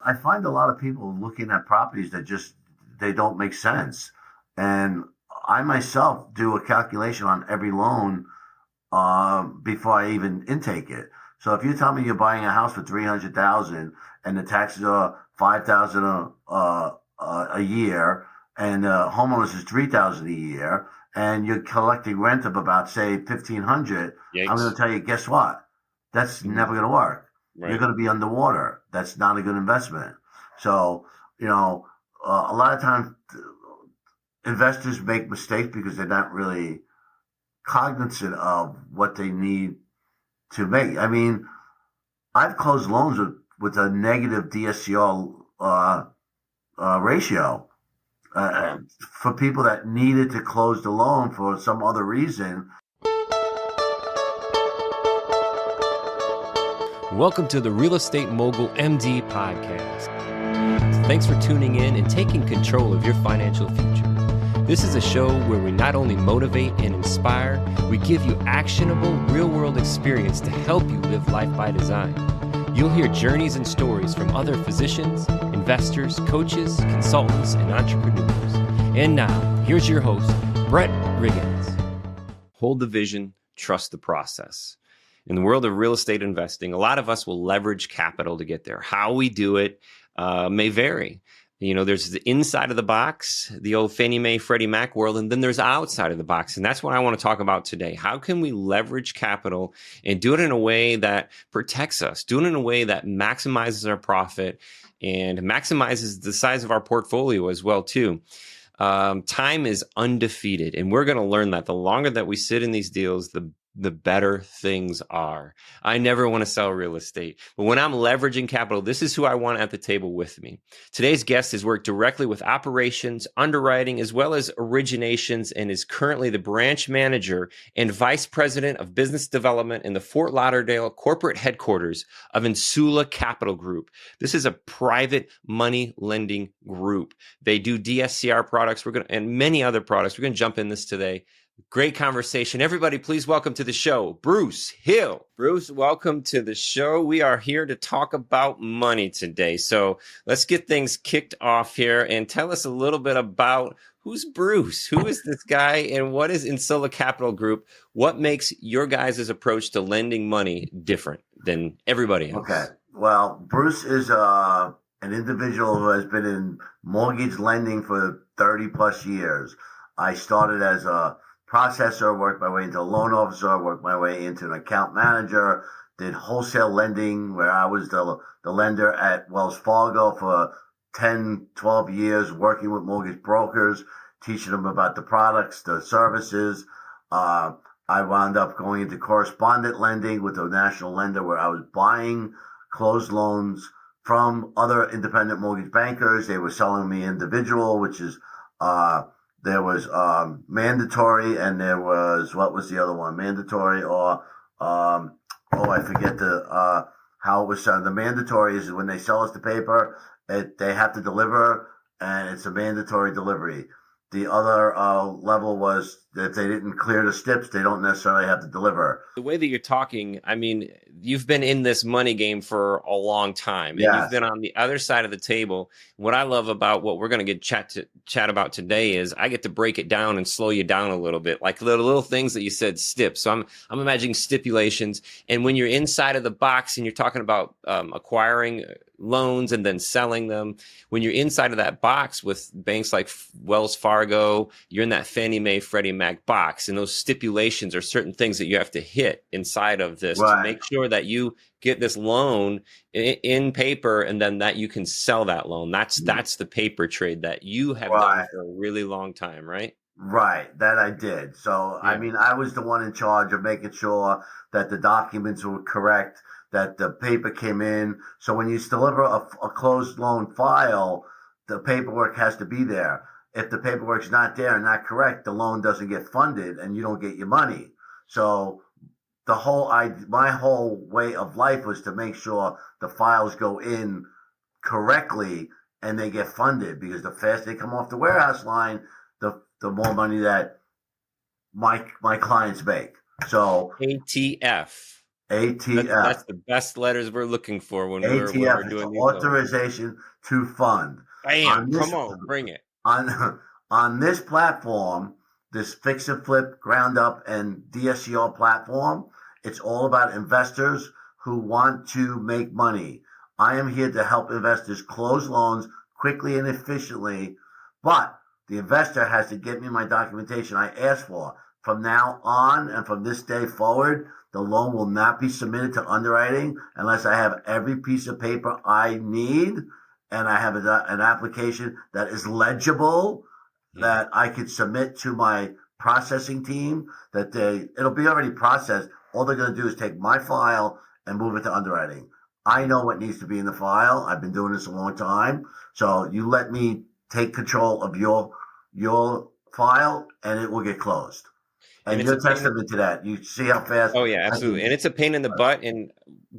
I find a lot of people looking at properties that just they don't make sense. And I myself do a calculation on every loan before I even intake it. So if you tell me you're buying a house for 300,000 and the taxes are 5,000 a year, and homeowners is 3,000 a year, and you're collecting rent of about say 1,500, I'm going to Yikes. tell you, guess what? That's never going to work. You're Right. going to be underwater. That's not a good investment. So a lot of times investors make mistakes because they're not really cognizant of what they need to make. I mean, I've closed loans with a negative DSCR ratio Wow. for people that needed to close the loan for some other reason. Welcome to the Real Estate Mogul MD podcast. Thanks for tuning in and taking control of your financial future. This is a show where we not only motivate and inspire, we give you actionable real-world experience to help you live life by design. You'll hear journeys and stories from other physicians, investors, coaches, consultants, and entrepreneurs. And now, here's your host, Brett Riggins. Hold the vision, trust the process. In the world of real estate investing, a lot of us will leverage capital to get there. How we do it may vary. There's the inside of the box, the old Fannie Mae, Freddie Mac world, and then there's outside of the box. And that's what I want to talk about today. How can we leverage capital and do it in a way that protects us, do it in a way that maximizes our profit and maximizes the size of our portfolio as well, too. Time is undefeated, and we're going to learn that the longer that we sit in these deals, the better things are. I never want to sell real estate, but when I'm leveraging capital, this is who I want at the table with me. Today's guest has worked directly with operations, underwriting, as well as originations, and is currently the branch manager and vice president of business development in the Fort Lauderdale corporate headquarters of Insula Capital Group. This is a private money lending group. They do DSCR products and many other products. We're going to jump in this today. Great conversation. Everybody, please welcome to the show, Bruce Hill. Bruce, welcome to the show. We are here to talk about money today. So let's get things kicked off here and tell us a little bit about who's Bruce? Who is this guy and what is Insula Capital Group? What makes your guys' approach to lending money different than everybody else? Okay. Well, Bruce is an individual who has been in mortgage lending for 30 plus years. I started as a processor, worked my way into a loan officer, worked my way into an account manager, did wholesale lending where I was the lender at Wells Fargo for 10, 12 years, working with mortgage brokers, teaching them about the products, the services. I wound up going into correspondent lending with a national lender where I was buying closed loans from other independent mortgage bankers. They were selling me individual, which is there was mandatory, and there was, what was the other one? Mandatory or I forget how it was done. The mandatory is when they sell us the paper, they have to deliver, and it's a mandatory delivery. The other level was that if they didn't clear the steps, they don't necessarily have to deliver. The way that you're talking, I mean, you've been in this money game for a long time, and Yes. you've been on the other side of the table. What I love about what we're going to chat about today is I get to break it down and slow you down a little bit, like the little things that you said, steps. So I'm imagining stipulations, and when you're inside of the box and you're talking about acquiring loans and then selling them, when you're inside of that box with banks like Wells Fargo, you're in that Fannie Mae, Freddie Mac box, and those stipulations are certain things that you have to hit inside of this to make sure that you get this loan in paper, and then that you can sell that loan. That's the paper trade that you have done for a really long time, right? Right, that I did. So, yeah. I mean, I was the one in charge of making sure that the documents were correct, that the paper came in. So when you deliver a closed loan file, the paperwork has to be there. If the paperwork's not there and not correct, the loan doesn't get funded and you don't get your money. So my whole way of life was to make sure the files go in correctly and they get funded, because the faster they come off the warehouse line, the more money that my clients make. So ATF. ATF. That's the best letters we're looking for when we're ATF is doing these loans. authorization to fund. Bam! Come on, bring it. On this platform, this fix and flip, ground up, and DSCR platform, it's all about investors who want to make money. I am here to help investors close loans quickly and efficiently, but the investor has to get me my documentation I asked for. From now on and from this day forward, the loan will not be submitted to underwriting unless I have every piece of paper I need and I have an application that is legible that I could submit to my processing team. It'll be already processed. All they're going to do is take my file and move it to underwriting. I know what needs to be in the file. I've been doing this a long time. So you let me take control of your file and it will get closed. And you're testament to that. You see how fast. Oh, yeah, absolutely. And it's a pain in the butt. And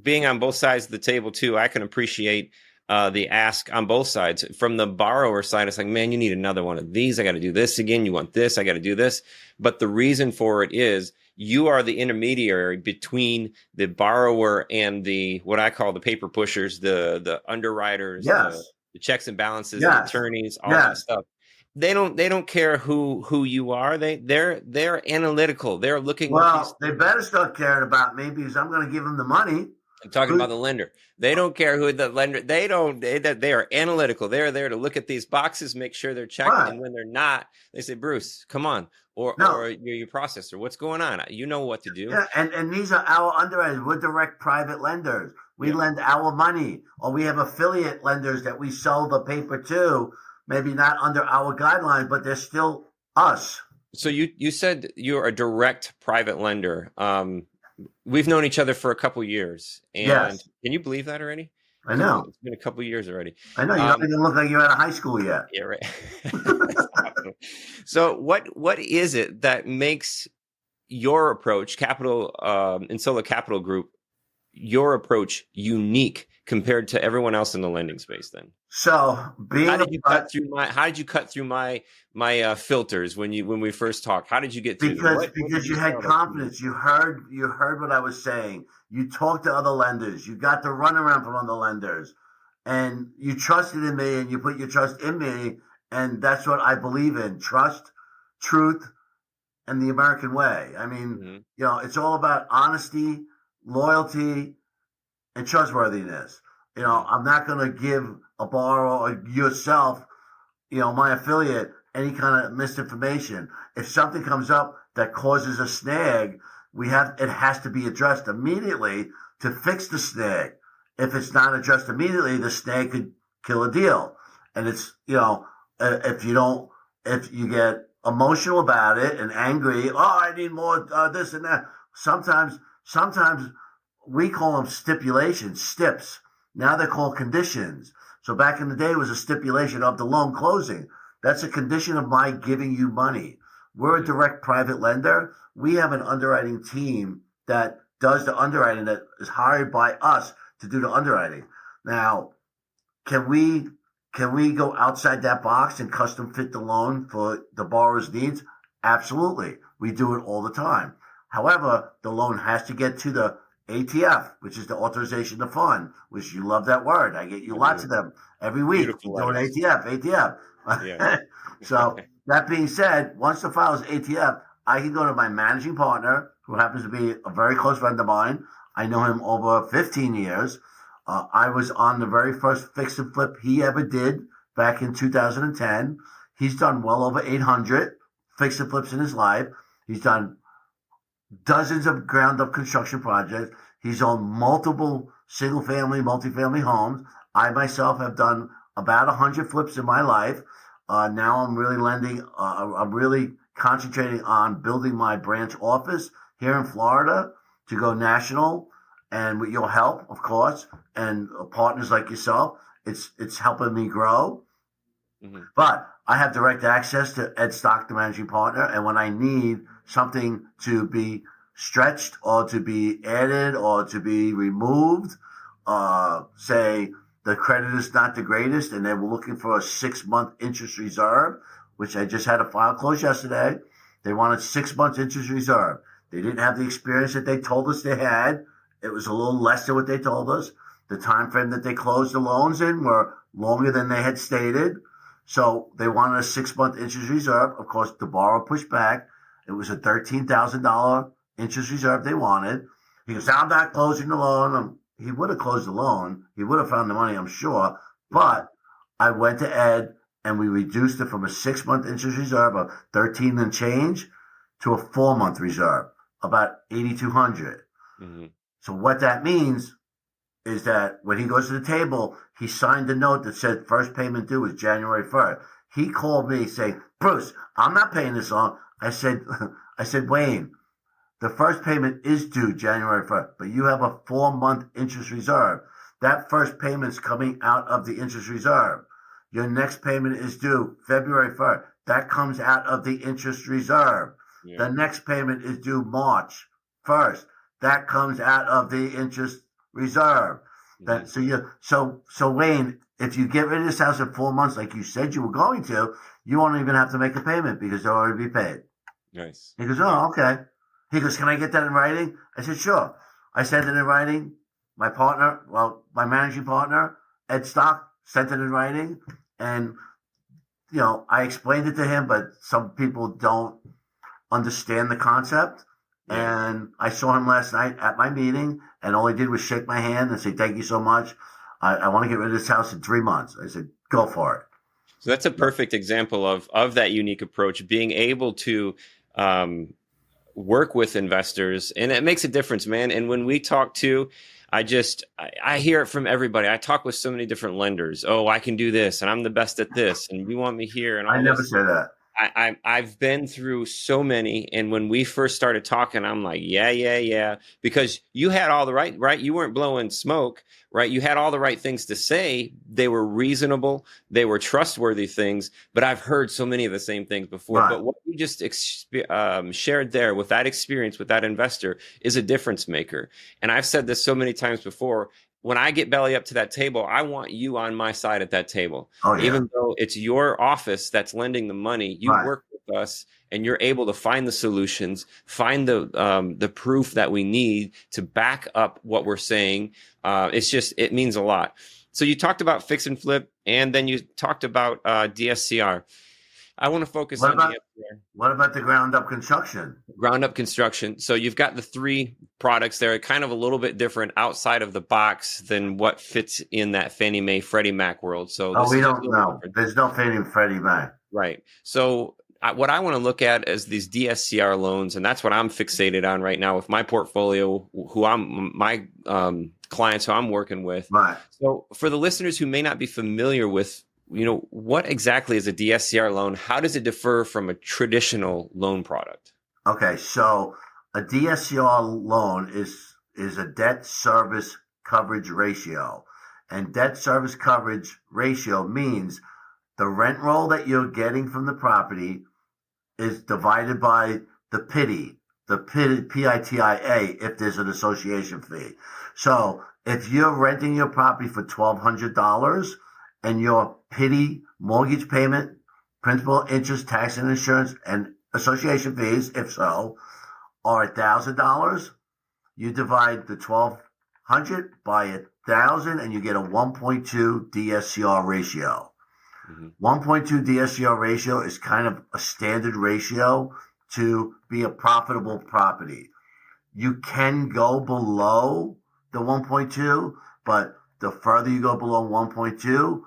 being on both sides of the table, too, I can appreciate the ask on both sides. From the borrower side, it's like, man, you need another one of these. I got to do this again. You want this. I got to do this. But the reason for it is you are the intermediary between the borrower and the what I call the paper pushers, the underwriters, yes. the checks and balances, yes. the attorneys, all that stuff. They don't care who you are. They're analytical. They're looking. Well, they better start caring about me because I'm going to give them the money. I'm talking about the lender. They don't care who the lender. They are analytical. They're there to look at these boxes, make sure they're checking, right. And when they're not, they say, "Bruce, come on," or your processor, what's going on? You know what to do. Yeah, and these are our underwriters. We're direct private lenders. We lend our money, or we have affiliate lenders that we sell the paper to. Maybe not under our guidelines, but they're still us. So you said you're a direct private lender. We've known each other for a couple years. And yes. Can you believe that already? I know. It's been a couple years already. I know. You don't even look like you're out of high school yet. Yeah, right. So what is it that makes your approach, Insula Capital Group, your approach unique compared to everyone else in the lending space then? So how did you cut through my filters when we first talked? How did you get through because you had confidence. You heard what I was saying. You talked to other lenders. You got the runaround from other lenders. And you trusted in me and you put your trust in me. And that's what I believe in. Trust, truth, and the American way. I mean, it's all about honesty, loyalty, and trustworthiness. I'm not going to give a borrower or yourself, my affiliate, any kind of misinformation. If something comes up that causes a snag, it has to be addressed immediately to fix the snag. If it's not addressed immediately, the snag could kill a deal. And it's, if you get emotional about it and angry, I need more this and that. Sometimes we call them stipulations, stips. Now they're called conditions. So back in the day, it was a stipulation of the loan closing. That's a condition of my giving you money. We're a direct private lender. We have an underwriting team that does the underwriting, that is hired by us to do the underwriting. Now, can we go outside that box and custom fit the loan for the borrower's needs? Absolutely. We do it all the time. However, the loan has to get to the ATF, which is the authorization to fund, which you love that word. I get you lots of them every week. Doing ATF. Yeah. So that being said, once the file is ATF, I can go to my managing partner, who happens to be a very close friend of mine. I know him over 15 years. I was on the very first fix and flip he ever did back in 2010. He's done well over 800 fix and flips in his life. He's done dozens of ground up construction projects. He's owned multiple single family, multifamily homes. I myself have done about 100 flips in my life. Now I'm really I'm really concentrating on building my branch office here in Florida to go national. And with your help, of course, and partners like yourself, it's helping me grow. Mm-hmm. But I have direct access to Ed Stock, the managing partner. And when I need something to be stretched or to be added or to be removed, say the credit is not the greatest and they were looking for a 6-month interest reserve, which I just had a file close yesterday. They wanted 6 months interest reserve. They didn't have the experience that they told us they had It was a little less than what they told us. The time frame that they closed the loans in were longer than they had stated. So they wanted a 6-month interest reserve. Of course, the borrower pushed back. It was a $13,000 interest reserve they wanted. He goes, I'm not closing the loan. He would have closed the loan. He would have found the money, I'm sure. But I went to Ed and we reduced it from a 6-month interest reserve of 13 and change to a 4-month reserve, about 8,200. Mm-hmm. So what that means is that when he goes to the table, he signed a note that said first payment due is January 1st. He called me saying, Bruce, I'm not paying this loan. I said, Wayne, the first payment is due January 1st, but you have a 4-month interest reserve. That first payment's coming out of the interest reserve. Your next payment is due February 1st. That comes out of the interest reserve. Yeah. The next payment is due March 1st. That comes out of the interest reserve. That so Wayne, if you get rid of this house in 4 months, like you said you were going to, you won't even have to make a payment because they'll already be paid. Nice. He goes, oh, okay. He goes, can I get that in writing? I said, sure. I sent it in writing. My managing partner, Ed Stock, sent it in writing. And, I explained it to him, but some people don't understand the concept. Yeah. And I saw him last night at my meeting, and all he did was shake my hand and say, thank you so much. I want to get rid of this house in 3 months. I said, go for it. So that's a perfect example of that unique approach, being able to work with investors. And it makes a difference, man. And when we talk to, I hear it from everybody. I talk with so many different lenders. Oh, I can do this, and I'm the best at this, and you want me here. And all I never say that. I've been through so many, and when we first started talking, I'm like, yeah, because you had all the right? You weren't blowing smoke, right? You had all the right things to say. They were reasonable. They were trustworthy things, but I've heard so many of the same things before. Right. But what you just shared there with that experience with that investor is a difference maker. And I've said this so many times before. When I get belly up to that table, I want you on my side at that table. Oh, yeah. Even though it's your office that's lending the money, you work with us and you're able to find the solutions, find the proof that we need to back up what we're saying. It means a lot. So you talked about fix and flip, and then you talked about DSCR. I want to focus on DSCR. What about the ground up construction? Ground up construction. So you've got the 3 products there, kind of a little bit different outside of the box than what fits in that Fannie Mae, Freddie Mac world. So we don't know. There's no Fannie and Freddie Mac. Right. So what I want to look at is these DSCR loans, and that's what I'm fixated on right now with my portfolio, my clients who I'm working with. Right. So for the listeners who may not be familiar with, what exactly is a DSCR loan? How does it differ from a traditional loan product? Okay, so a DSCR loan is a debt service coverage ratio. And debt service coverage ratio means the rent roll that you're getting from the property is divided by the PITIA, if there's an association fee. So if you're renting your property for $1,200 and your PITI mortgage payment, principal, interest, tax, and insurance, and association fees, if so, are $1,000, you divide the $1,200 by 1,000 and you get a 1.2 DSCR ratio. Mm-hmm. 1.2 DSCR ratio is kind of a standard ratio to be a profitable property. You can go below the 1.2, but the further you go below 1.2,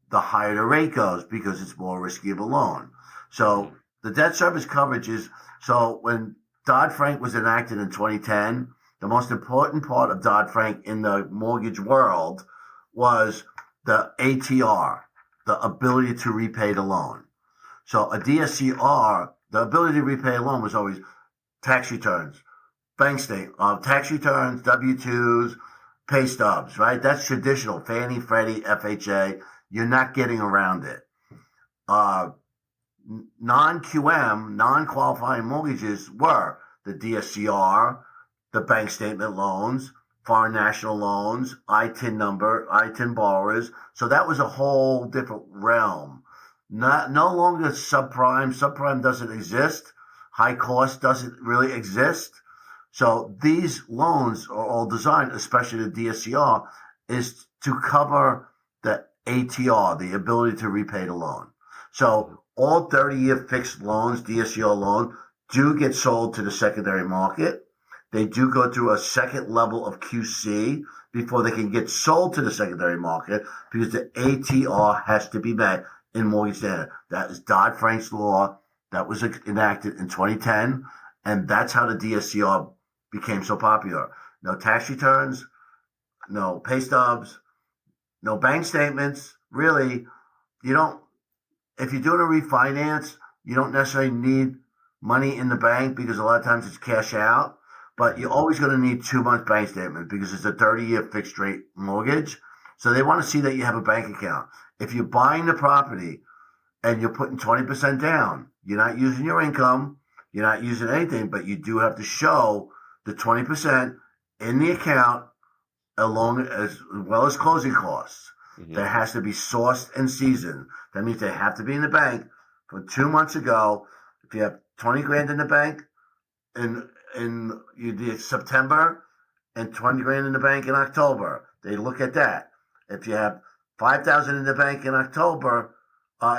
the higher the rate goes because it's more risky of a loan. So the debt service coverage is, so when Dodd-Frank was enacted in 2010, the most important part of Dodd-Frank in the mortgage world was the ATR, the ability to repay the loan. So a DSCR, the ability to repay a loan was always tax returns, bank statement, tax returns, W-2s, pay stubs, right? That's traditional, Fannie, Freddie, FHA. You're not getting around it. Non-QM, non-qualifying mortgages were the DSCR, the bank statement loans, foreign national loans, ITIN borrowers. So that was a whole different realm. No longer subprime. Subprime doesn't exist. High cost doesn't really exist. So these loans are all designed, especially the DSCR, is to cover the ATR, the ability to repay the loan. So all 30-year fixed loans, DSCR loans, do get sold to the secondary market. They do go through a second level of QC before they can get sold to the secondary market because the ATR has to be met in mortgage standard. That is Dodd-Frank's law that was enacted in 2010, and that's how the DSCR became so popular. No tax returns, no pay stubs, no bank statements. Really, you don't, if you're doing a refinance, you don't necessarily need money in the bank because a lot of times it's cash out, but you're always going to need 2 months bank statement because it's a 30-year fixed rate mortgage. So they want to see that you have a bank account. If you're buying the property and you're putting 20% down, you're not using your income, you're not using anything, but you do have to show the 20% in the account along as well as closing costs. Mm-hmm. That has to be sourced and seasoned. That means they have to be in the bank from 2 months ago. If you have 20 grand in the bank in you did September and 20 grand in the bank in October, they look at that. If you have 5,000 in the bank in October,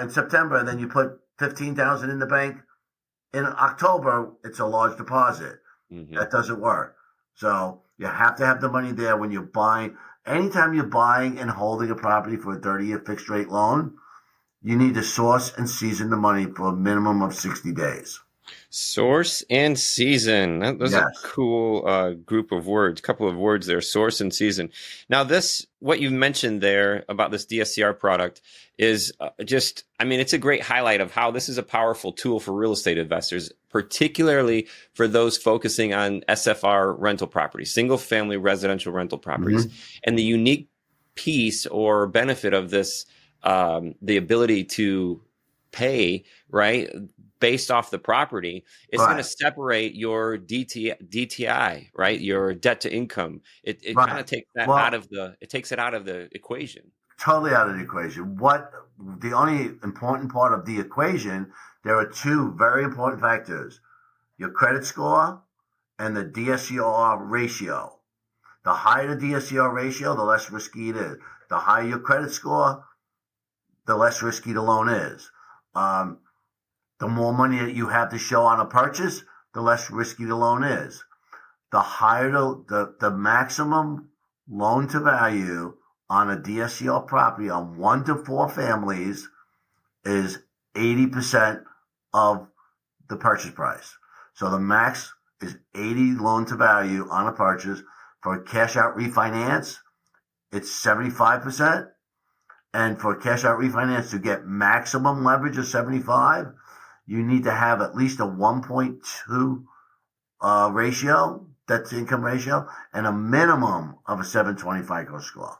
in September, and then you put 15,000 in the bank in October, it's a large deposit. Mm-hmm. That doesn't work. So you have to have the money there when you're buying. Anytime you're buying and holding a property for a 30-year fixed rate loan, you need to source and season the money for a minimum of 60 days. Source and season. Those are a cool group of words, couple of words there, source and season. Now what you mentioned there about this DSCR product is it's a great highlight of how this is a powerful tool for real estate investors, particularly for those focusing on SFR rental properties, single family residential rental properties. Mm-hmm. And the unique piece or benefit of this, the ability to pay, right, based off the property, it's going to separate your DTI, right? Your debt to income. It kind of takes that out of the equation. Totally out of the equation. The only important part of the equation, there are two very important factors: your credit score and the DSCR ratio. The higher the DSCR ratio, the less risky it is. The higher your credit score, the less risky the loan is. The more money that you have to show on a purchase, the less risky the loan is. The higher the maximum loan to value on a DSCR property on 1 to 4 families is 80% of the purchase price. So the max is 80 loan to value on a purchase. For a cash out refinance, it's 75%. And for cash out refinance to get maximum leverage of 75, you need to have at least a 1.2 ratio, debt to income ratio, and a minimum of a 720 FICO score.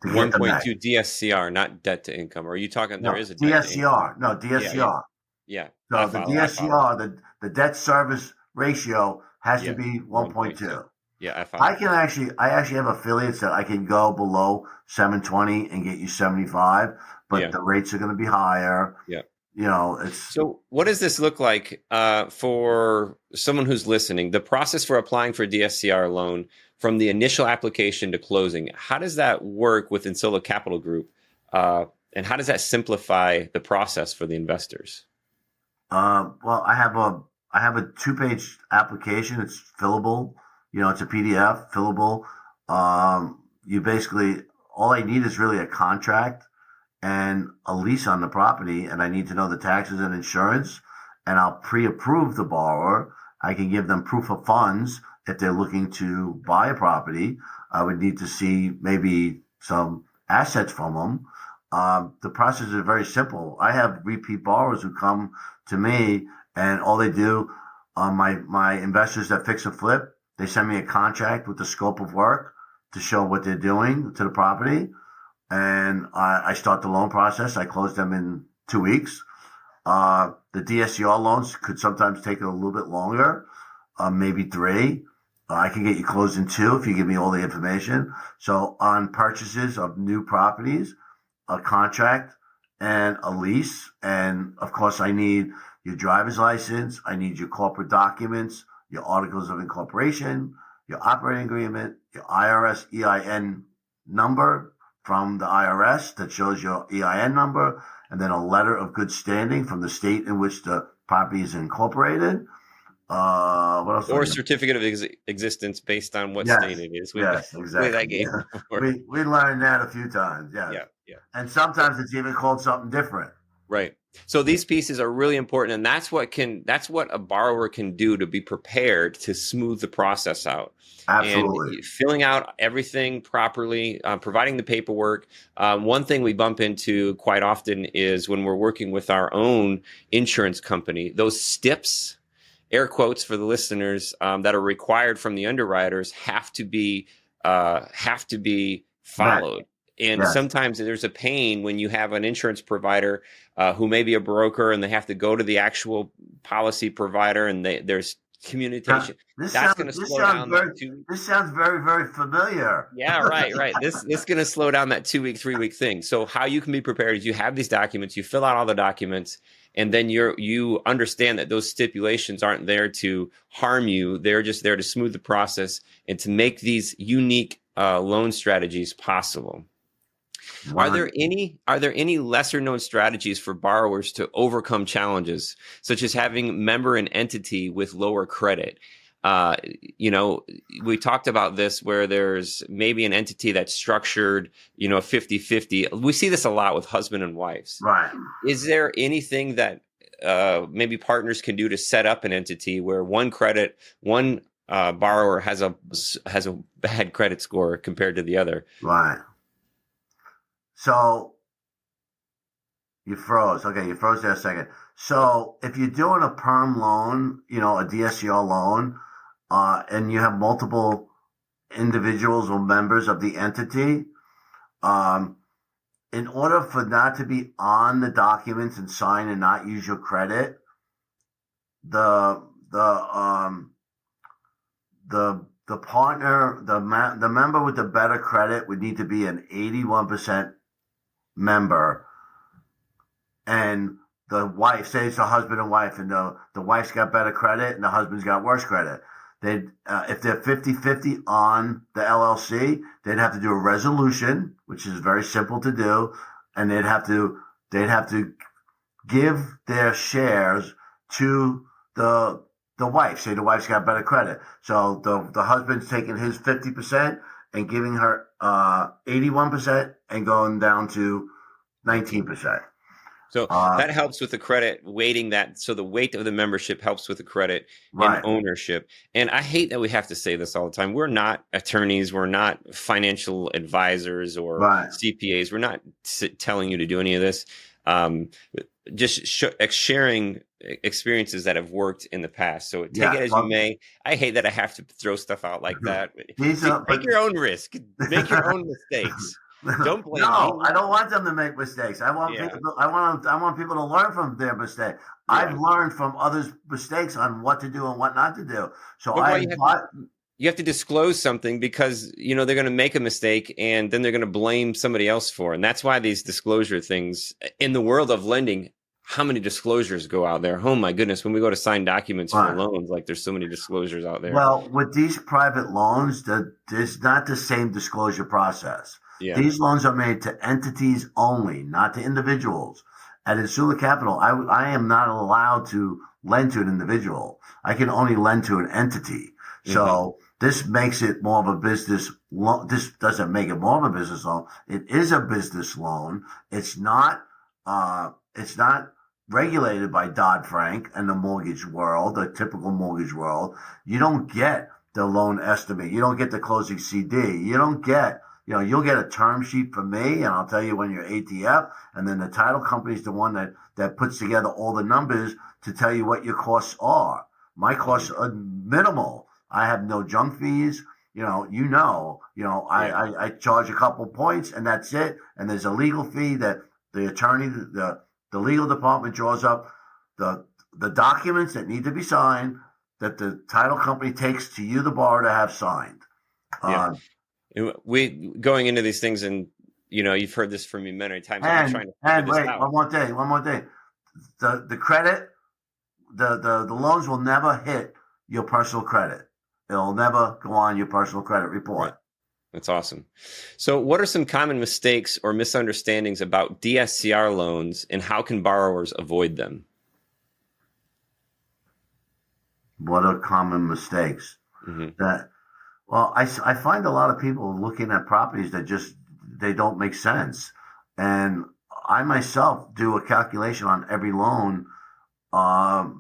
1.2 DSCR, not debt to income. Or are you talking? No, there is a debt DSCR. No, DSCR. Yeah. So the DSCR, the debt service ratio has to be 1.2. Yeah, I actually have affiliates that I can go below 720 and get you 75, but the rates are going to be higher. Yeah. So what does this look like for someone who's listening? The process for applying for a DSCR loan from the initial application to closing, how does that work with Insula Capital Group? And how does that simplify the process for the investors? Well, I have a 2-page application. It's fillable. It's a PDF, fillable. You basically, all I need is really a contract and a lease on the property, and I need to know the taxes and insurance, and I'll pre-approve the borrower. I can give them proof of funds if they're looking to buy a property. I would need to see maybe some assets from them. The process is very simple. I have repeat borrowers who come to me, and all they do, my investors that fix a flip, they send me a contract with the scope of work to show what they're doing to the property. And I start the loan process. I close them in 2 weeks. The DSCR loans could sometimes take a little bit longer, maybe 3. I can get you closed in 2 if you give me all the information. So on purchases of new properties, a contract and a lease. And of course, I need your driver's license. I need your corporate documents, your articles of incorporation, your operating agreement, your IRS EIN number from the IRS that shows your EIN number, and then a letter of good standing from the state in which the property is incorporated. What else? Or certificate of existence based on what Yes, state it is. yes, exactly. That game before. We learned that a few times. Yes. Yeah. And sometimes it's even called something different. Right. So these pieces are really important, and that's what a borrower can do to be prepared to smooth the process out. Absolutely. And filling out everything properly, providing the paperwork. One thing we bump into quite often is when we're working with our own insurance company, those STIPs, air quotes for the listeners, that are required from the underwriters have to be followed. Right. And sometimes there's a pain when you have an insurance provider who may be a broker and they have to go to the actual policy provider and there's communication. That's going to slow down. This sounds very, very familiar. Yeah, right. This is going to slow down that 2-week, 3-week thing. So how you can be prepared is you have these documents, you fill out all the documents, and then you understand that those stipulations aren't there to harm you. They're just there to smooth the process and to make these unique loan strategies possible. Are there any lesser known strategies for borrowers to overcome challenges, such as having member and entity with lower credit? We talked about this where there's maybe an entity that's structured, 50-50. We see this a lot with husband and wives. Right. Is there anything that maybe partners can do to set up an entity where one borrower has a bad credit score compared to the other? Right. So you froze. Okay, you froze there a second. So if you're doing a perm loan, a DSCR loan, and you have multiple individuals or members of the entity, in order for that to be on the documents and sign and not use your credit, the partner, the member with the better credit would need to be an 81% member, and the wife, say it's a husband and wife, and the wife's got better credit and the husband's got worse credit. If they're 50-50 on the LLC, they'd have to do a resolution, which is very simple to do, and they'd have to give their shares to the wife. Say the wife's got better credit, so the husband's taking his 50% and giving her 81% and going down to 19%. So that helps with the credit weighting that. So the weight of the membership helps with the credit and ownership. And I hate that we have to say this all the time. We're not attorneys. We're not financial advisors or CPAs. We're not telling you to do any of this. Just sharing experiences that have worked in the past. So take it as you may. I hate that I have to throw stuff out like that. Take your own risk. Make your own mistakes. Don't blame me. I don't want them to make mistakes. I want people to learn from their mistake. Yeah. I've learned from others' mistakes on what to do and what not to do. So you have to disclose something because they're going to make a mistake and then they're going to blame somebody else for it. And that's why these disclosure things in the world of lending, how many disclosures go out there? Oh my goodness. When we go to sign documents for loans, there's so many disclosures out there. Well, with these private loans, there's not the same disclosure process. Yeah. These loans are made to entities only, not to individuals. At Insula Capital, I am not allowed to lend to an individual. I can only lend to an entity. Mm-hmm. So this makes it more of a business loan. This doesn't make it more of a business loan. It is a business loan. It's not regulated by Dodd-Frank and the mortgage world, the typical mortgage world. You don't get the loan estimate. You don't get the closing CD. You don't get, you'll get a term sheet from me and I'll tell you when you're ATF, and then the title company is the one that puts together all the numbers to tell you what your costs are. My costs are minimal. I have no junk fees. I charge a couple points and that's it. And there's a legal fee that the attorney, the legal department draws up the documents that need to be signed that the title company takes to you, the borrower, to have signed. We going into these things, and you've heard this from me many times. I'm trying to figure this out. One more thing. The credit, the loans will never hit your personal credit. It'll never go on your personal credit report. Right. That's awesome. So what are some common mistakes or misunderstandings about DSCR loans, and how can borrowers avoid them? What are common mistakes? I find a lot of people looking at properties that they don't make sense. And I myself do a calculation on every loan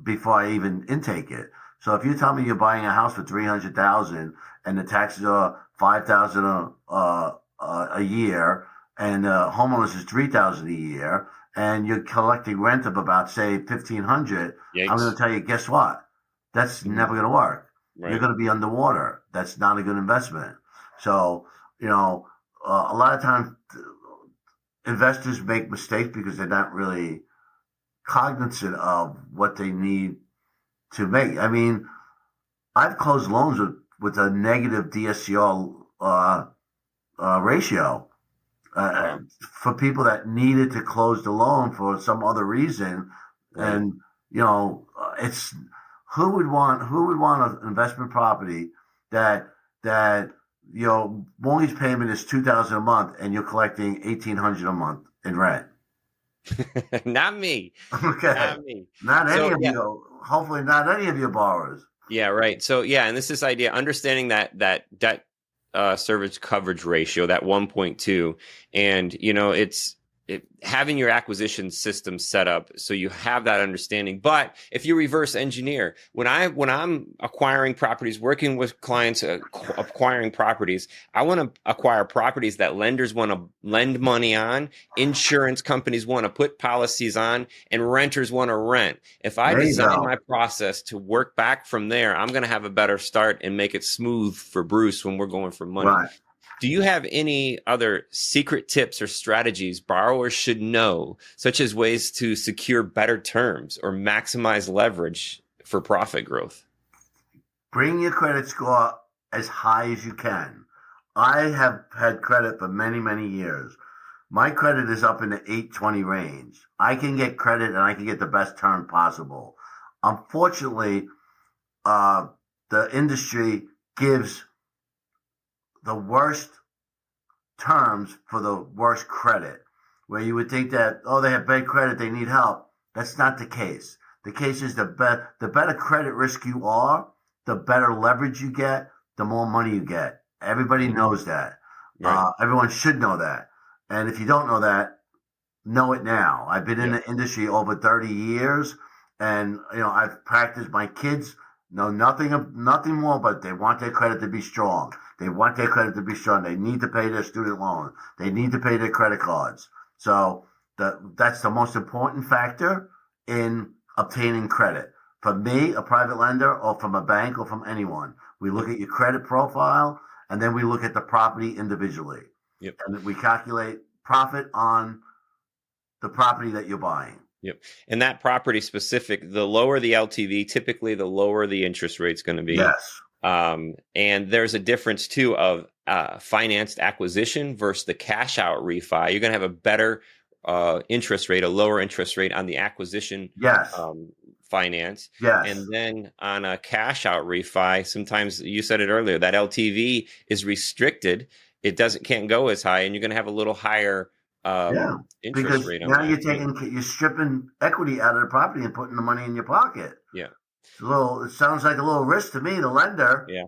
before I even intake it. So if you tell me you're buying a house for $300,000 and the taxes are $5,000 a year, and homeowners is $3,000 a year, and you're collecting rent of about, say, $1,500, I'm going to tell you, guess what? That's never going to work. Right. You're going to be underwater. That's not a good investment. So, a lot of times investors make mistakes because they're not really cognizant of what they need to make. I mean, I've closed loans with a negative DSCR ratio for people that needed to close the loan for some other reason. Right. And, it's who would want an investment property that mortgage payment is $2,000 a month and you're collecting $1,800 a month in rent? Not me. Okay. Not me. Not any of you. Hopefully not any of your borrowers. Yeah, right. So and this idea, understanding that debt service coverage ratio, that 1.2, and it's having your acquisition system set up so you have that understanding. But if you reverse engineer, when I'm acquiring properties, working with clients, acquiring properties, I want to acquire properties that lenders want to lend money on, insurance companies want to put policies on, and renters want to rent. If I design my process to work back from there, I'm going to have a better start and make it smooth for Bruce when we're going for money. Right. Do you have any other secret tips or strategies borrowers should know, such as ways to secure better terms or maximize leverage for profit growth? Bring your credit score as high as you can. I have had credit for many, many years. My credit is up in the 820 range. I can get credit and I can get the best term possible. Unfortunately, the industry gives the worst terms for the worst credit, where you would think that, they have bad credit, they need help. That's not the case. The case is the better credit risk you are, the better leverage you get, the more money you get. Everybody knows that. Right. Everyone should know that. And if you don't know that, know it now. I've been in the industry over 30 years, and I've practiced. My kids know nothing more, but they want their credit to be strong. They want their credit to be strong. They need to pay their student loan. They need to pay their credit cards. So that's the most important factor in obtaining credit. For me, a private lender, or from a bank, or from anyone, we look at your credit profile, and then we look at the property individually. Yep. And we calculate profit on the property that you're buying. Yep. And that property specific, the lower the LTV, typically the lower the interest rate's going to be. Yes. And there's a difference too of financed acquisition versus the cash out refi. You're going to have a better interest rate, a lower interest rate on the acquisition finance. Yes. And then on a cash out refi, sometimes, you said it earlier, that LTV is restricted. It can't go as high, and you're going to have a little higher interest rate on now that. You're stripping equity out of the property and putting the money in your pocket. Yeah. It sounds like a little risk to me, the lender. Yeah.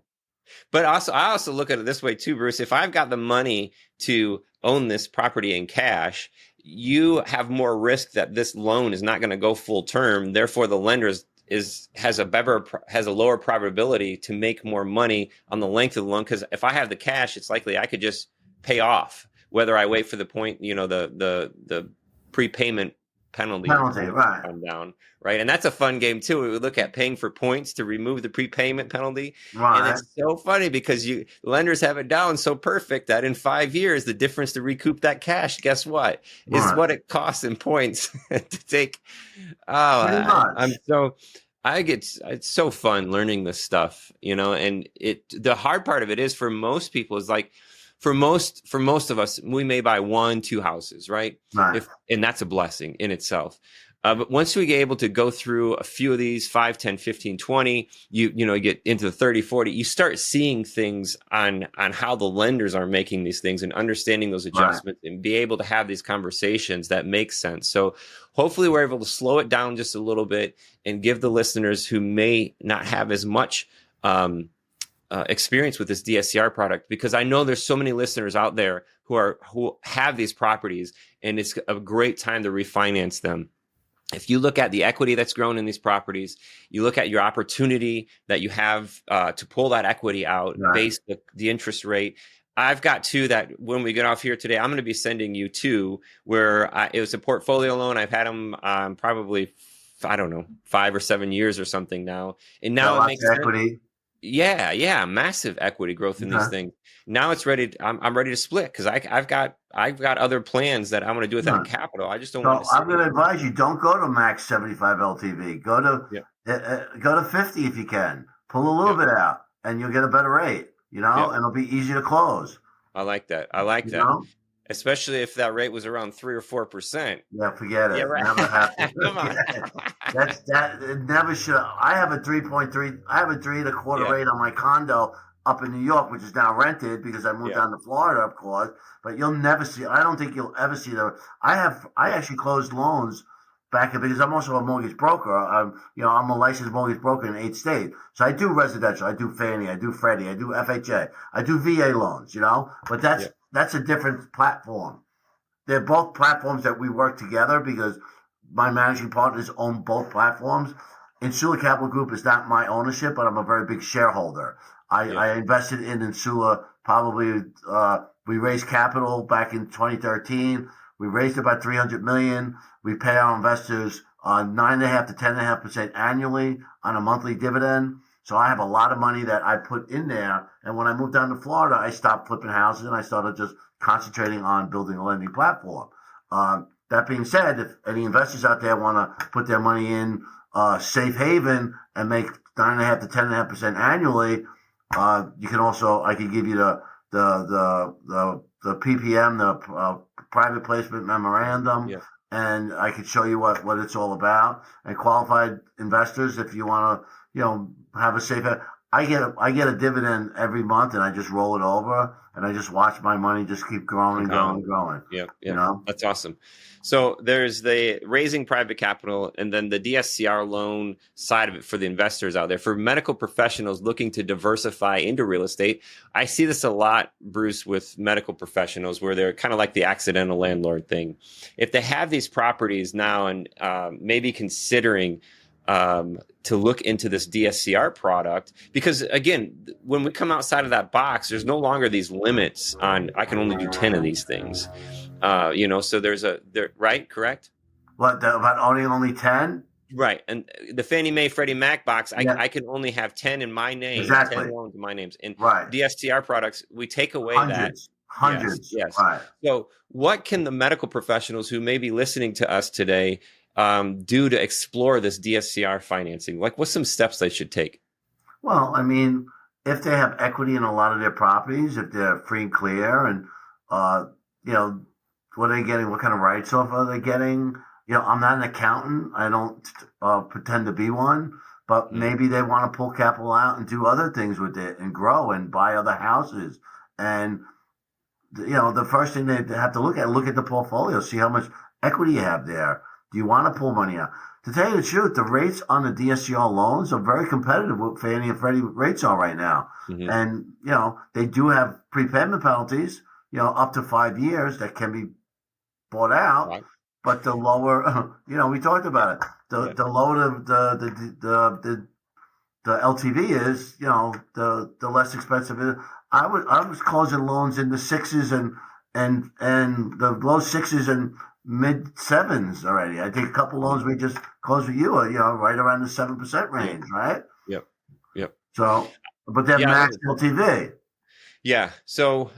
But I also look at it this way too, Bruce. If I've got the money to own this property in cash, you have more risk that this loan is not going to go full term. Therefore, the lender has a lower probability to make more money on the length of the loan. Because if I have the cash, it's likely I could just pay off, whether I wait for the point, the prepayment penalty right. come down, right? And that's a fun game too. We would look at paying for points to remove the prepayment penalty, right. And it's so funny because lenders have it down so perfect that in 5 years, the difference to recoup that cash, guess what, is what it costs in points to take. It's so fun learning this stuff, and the hard part of it is, for most people, is like, for most of us, we may buy 1-2 houses, right? Right. And that's a blessing in itself. But once we get able to go through a few of these 5, 10, 15, 20, you get into the 30, 40, you start seeing things on how the lenders are making these things and understanding those adjustments and be able to have these conversations that make sense. So hopefully we're able to slow it down just a little bit and give the listeners who may not have as much experience with this DSCR product, because I know there's so many listeners out there who have these properties, and it's a great time to refinance them. If you look at the equity that's grown in these properties, you look at your opportunity that you have to pull that equity out based on the interest rate. I've got two that when we get off here today, I'm going to be sending you two where it was a portfolio loan. I've had them probably, I don't know, 5 or 7 years or something now. And now it makes equity. Sense. Yeah, massive equity growth in these things. Now it's ready. I'm ready to split because I've got other plans that I'm going to do with that capital. I just don't want to. I'm going to advise you: don't go to max 75 LTV. Go to 50 if you can. Pull a little bit out, and you'll get a better rate. And it'll be easy to close. I like that. Know? Especially if that rate was around 3 or 4%. Yeah, forget it. Yeah, right. Never happens. Come on. It never should. I have a 3.3. I have a 3.25 rate on my condo up in New York, which is now rented because I moved down to Florida, of course. But you'll never see. I don't think you'll ever see the. I actually closed loans back because I'm also a mortgage broker. I'm a licensed mortgage broker in 8 states. So I do residential. I do Fannie. I do Freddie. I do FHA. I do VA loans. But that's a different platform. They're both platforms that we work together because my managing partners own both platforms. Insula Capital Group is not my ownership, but I'm a very big shareholder. I invested in Insula probably, we raised capital back in 2013. We raised about $300 million. We pay our investors 9.5% to 10.5% annually on a monthly dividend. So I have a lot of money that I put in there. And when I moved down to Florida, I stopped flipping houses and I started just concentrating on building a lending platform. That being said, if any investors out there want to put their money in safe haven and make 9.5% to 10.5% annually, you can also, I can give you the PPM, the private placement memorandum, and I could show you what it's all about. And qualified investors, if you want to, have a safe. I get a dividend every month, and I just roll it over, and I just watch my money just keep growing and growing. Yeah. That's awesome. So there's the raising private capital, and then the DSCR loan side of it for the investors out there. For medical professionals looking to diversify into real estate, I see this a lot, Bruce, with medical professionals where they're kind of like the accidental landlord thing. If they have these properties now and maybe considering to look into this DSCR product, because again, when we come outside of that box, there's no longer these limits on I can only do 10 of these things. So right, correct? What about only 10? Right, and the Fannie Mae Freddie Mac box, I can only have 10 in my name, 10 loans in my names. And DSCR products, we take away hundreds. Yes. Right. So, what can the medical professionals who may be listening to us today do to explore this DSCR financing? Like, what's some steps they should take? Well, I mean, if they have equity in a lot of their properties, if they're free and clear, and what are they getting? What kind of write-off are they getting? I'm not an accountant. I don't pretend to be one, but maybe they want to pull capital out and do other things with it and grow and buy other houses. And the first thing they have to look at the portfolio, see how much equity you have there. Do you want to pull money out? To tell you the truth, the rates on the DSCR loans are very competitive with Fannie and Freddie rates are right now. Mm-hmm. And, they do have prepayment penalties, up to 5 years that can be bought out. Right. But the lower, we talked about it. The lower the LTV is, the less expensive it is. I was closing loans in the 6s and the low 6s and mid 7s already. I think a couple loans we just closed with you, right around the 7% range, right? Yep. So, but they're max LTV. Yeah. So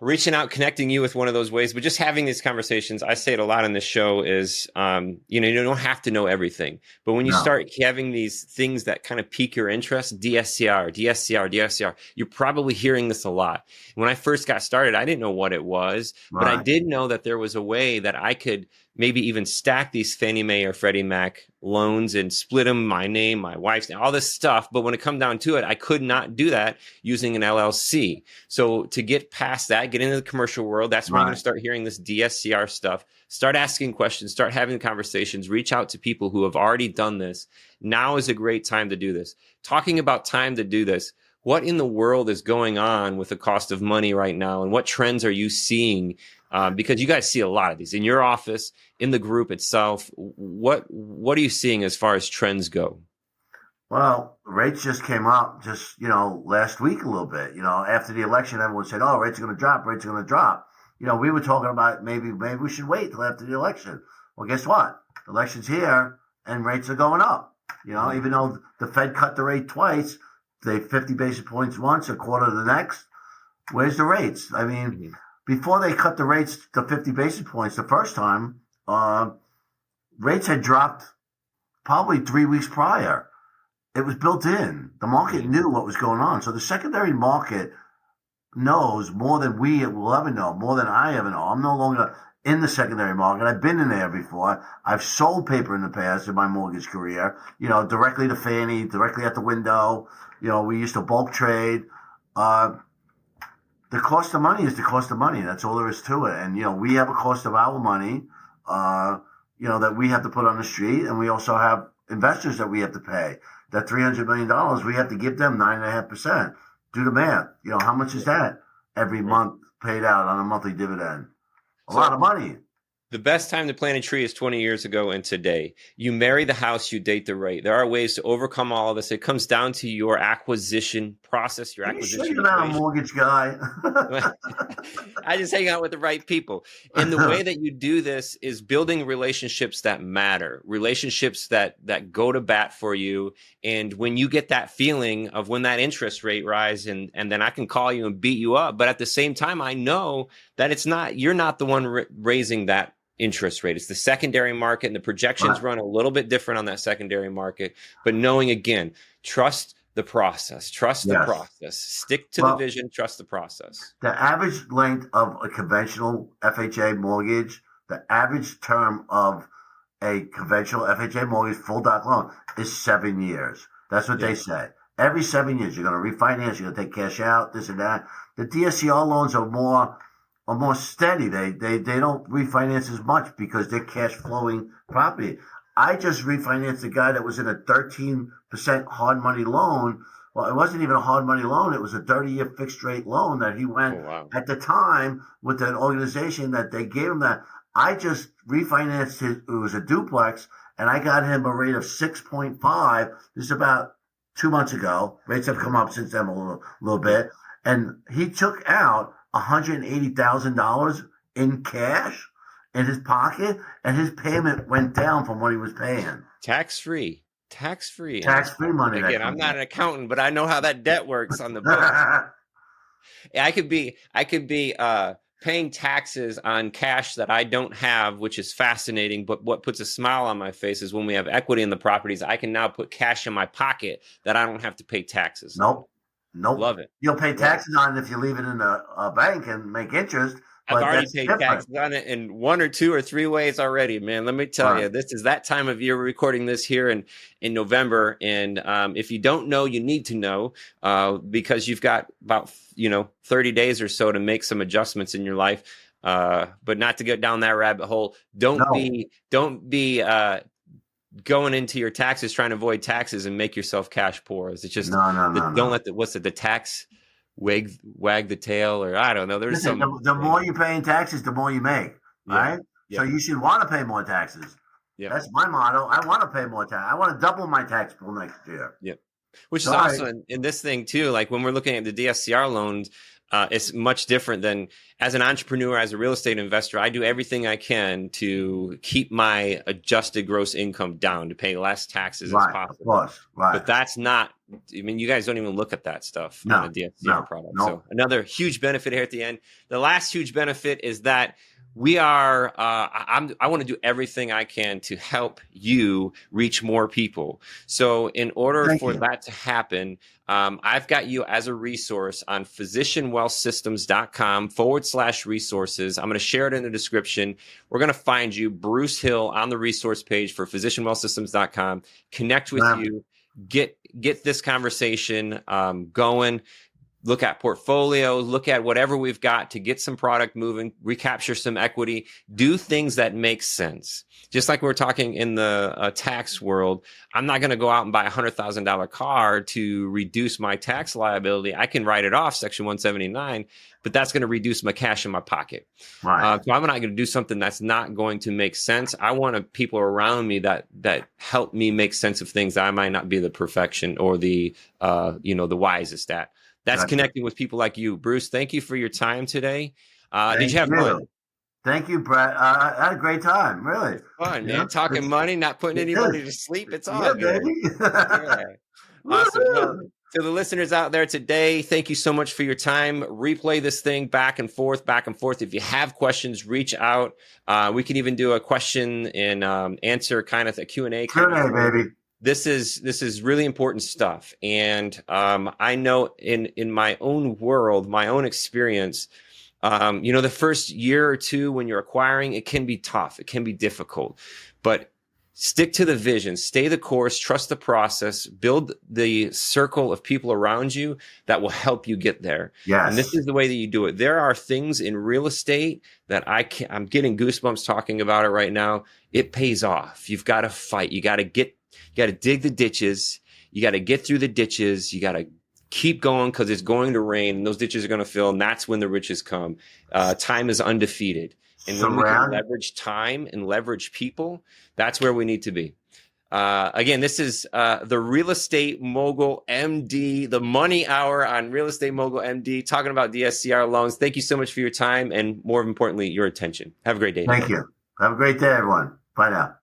reaching out, connecting you with one of those ways, but just having these conversations, I say it a lot on this show is, you don't have to know everything. But when you start having these things that kind of pique your interest, DSCR, you're probably hearing this a lot. When I first got started, I didn't know what it was, but I did know that there was a way that I could maybe even stack these Fannie Mae or Freddie Mac loans and split them, my name, my wife's name, all this stuff. But when it come down to it, I could not do that using an LLC. So to get past that, get into the commercial world, that's where you're going to start hearing this DSCR stuff. Start asking questions, start having conversations, reach out to people who have already done this. Now is a great time to do this. Talking about time to do this, what in the world is going on with the cost of money right now? And what trends are you seeing? Because you guys see a lot of these in your office, in the group itself. What are you seeing as far as trends go? Well, rates just came up last week a little bit. After the election, everyone said, oh, rates are going to drop, rates are going to drop. We were talking about maybe we should wait till after the election. Well, guess what? The election's here and rates are going up. Even though the Fed cut the rate twice, they 50 basis points once, a quarter the next. Where's the rates? I mean, before they cut the rates to 50 basis points the first time, rates had dropped probably 3 weeks prior. It was built in. The market knew what was going on. So the secondary market knows more than we will ever know, more than I ever know. I'm no longer in the secondary market. I've been in there before. I've sold paper in the past in my mortgage career, directly to Fannie, directly at the window. We used to bulk trade. The cost of money is the cost of money. That's all there is to it. And, we have a cost of our money, that we have to put on the street. And we also have investors that we have to pay. That $300 million, we have to give them 9.5%. Do the math. How much is that every month paid out on a monthly dividend? A lot of money. The best time to plant a tree is 20 years ago and today. You marry the house, you date the rate. There are ways to overcome all of this. It comes down to your acquisition process, your acquisition. You're not a mortgage guy. I just hang out with the right people. And the way that you do this is building relationships that matter, relationships that go to bat for you. And when you get that feeling of when that interest rate rise, and then I can call you and beat you up. But at the same time, I know that you're not the one raising that interest rate. It's the secondary market, and the projections run a little bit different on that secondary market. But knowing, again, trust the process, the process, stick to the vision, trust the process. The average length of a conventional FHA mortgage, the average term of a conventional FHA mortgage full doc loan is 7 years. That's what they say. Every 7 years, you're going to refinance, you're going to take cash out, this and that. The DSCR loans are more steady. They don't refinance as much because they're cash flowing property. I just refinanced a guy that was in a 13% hard money loan. Well, it wasn't even a hard money loan. It was a 30-year fixed rate loan that he went at the time with an organization that they gave him that. I just refinanced it. It was a duplex, and I got him a rate of 6.5. This is about 2 months ago. Rates have come up since then a little bit. And he took out $180,000 in cash in his pocket, and his payment went down from what he was paying. Tax-free money. Again, I'm not an accountant, but I know how that debt works on the book. I could be paying taxes on cash that I don't have, which is fascinating. But what puts a smile on my face is when we have equity in the properties, I can now put cash in my pocket that I don't have to pay taxes. Nope. Love it. You'll pay taxes on it if you leave it in a bank and make interest. I've already paid taxes on it in 1 or 2 or 3 ways already, man. Let me tell you, this is that time of year. We're recording this here in November. And if you don't know, you need to know because you've got about 30 days or so to make some adjustments in your life. But not to get down that rabbit hole. Don't be going into your taxes trying to avoid taxes and make yourself cash poor. It's just don't let the tax wag the tail, or I don't know. There's the more you pay in taxes, the more you make, right? So you should want to pay more taxes. Yeah, that's my motto. I want to pay more tax. I want to double my tax bill next year. Yeah, which is also in this thing too. Like when we're looking at the DSCR loans, it's much different than as an entrepreneur, as a real estate investor. I do everything I can to keep my adjusted gross income down to pay less taxes as possible. Of course, But that's not. I mean, you guys don't even look at that stuff on the DSCR product. So another huge benefit here at the end. The last huge benefit is that I want to do everything I can to help you reach more people. So in order for that to happen, I've got you as a resource on physicianwealthsystems.com/resources. I'm going to share it in the description. We're going to find you, Bruce Hill, on the resource page for physicianwealthsystems.com. Connect with you, get this conversation going. Look at portfolio, look at whatever we've got to get some product moving, recapture some equity, do things that make sense. Just like we're talking in the tax world, I'm not going to go out and buy a $100,000 car to reduce my tax liability. I can write it off, Section 179, but that's going to reduce my cash in my pocket. Right. So I'm not going to do something that's not going to make sense. I want people around me that help me make sense of things that I might not be the perfection or the wisest at. That's connecting with people like you. Bruce, thank you for your time today. Did you have fun? Thank you, Brett. I had a great time, really. Fun, man. Talking money, not putting anybody to sleep. It's all good. Baby. Yeah. Awesome. Well, to the listeners out there today, thank you so much for your time. Replay this thing back and forth. If you have questions, reach out. We can even do a question and answer kind of a Q&A. Q&A, baby. This is really important stuff. And I know in my own world, my own experience, the first year or two when you're acquiring, it can be tough. It can be difficult. But stick to the vision, stay the course, trust the process, build the circle of people around you that will help you get there. Yes. And this is the way that you do it. There are things in real estate that I'm getting goosebumps talking about it right now. It pays off. You've got to fight. You got to dig the ditches. You got to get through the ditches. You got to keep going because it's going to rain and those ditches are going to fill. And that's when the riches come. Time is undefeated. And when we can leverage time and leverage people, that's where we need to be. Again, this is the Real Estate Mogul MD, the Money Hour on Real Estate Mogul MD, talking about DSCR loans. Thank you so much for your time and, more importantly, your attention. Have a great day. Thank you. Have a great day, everyone. Bye now.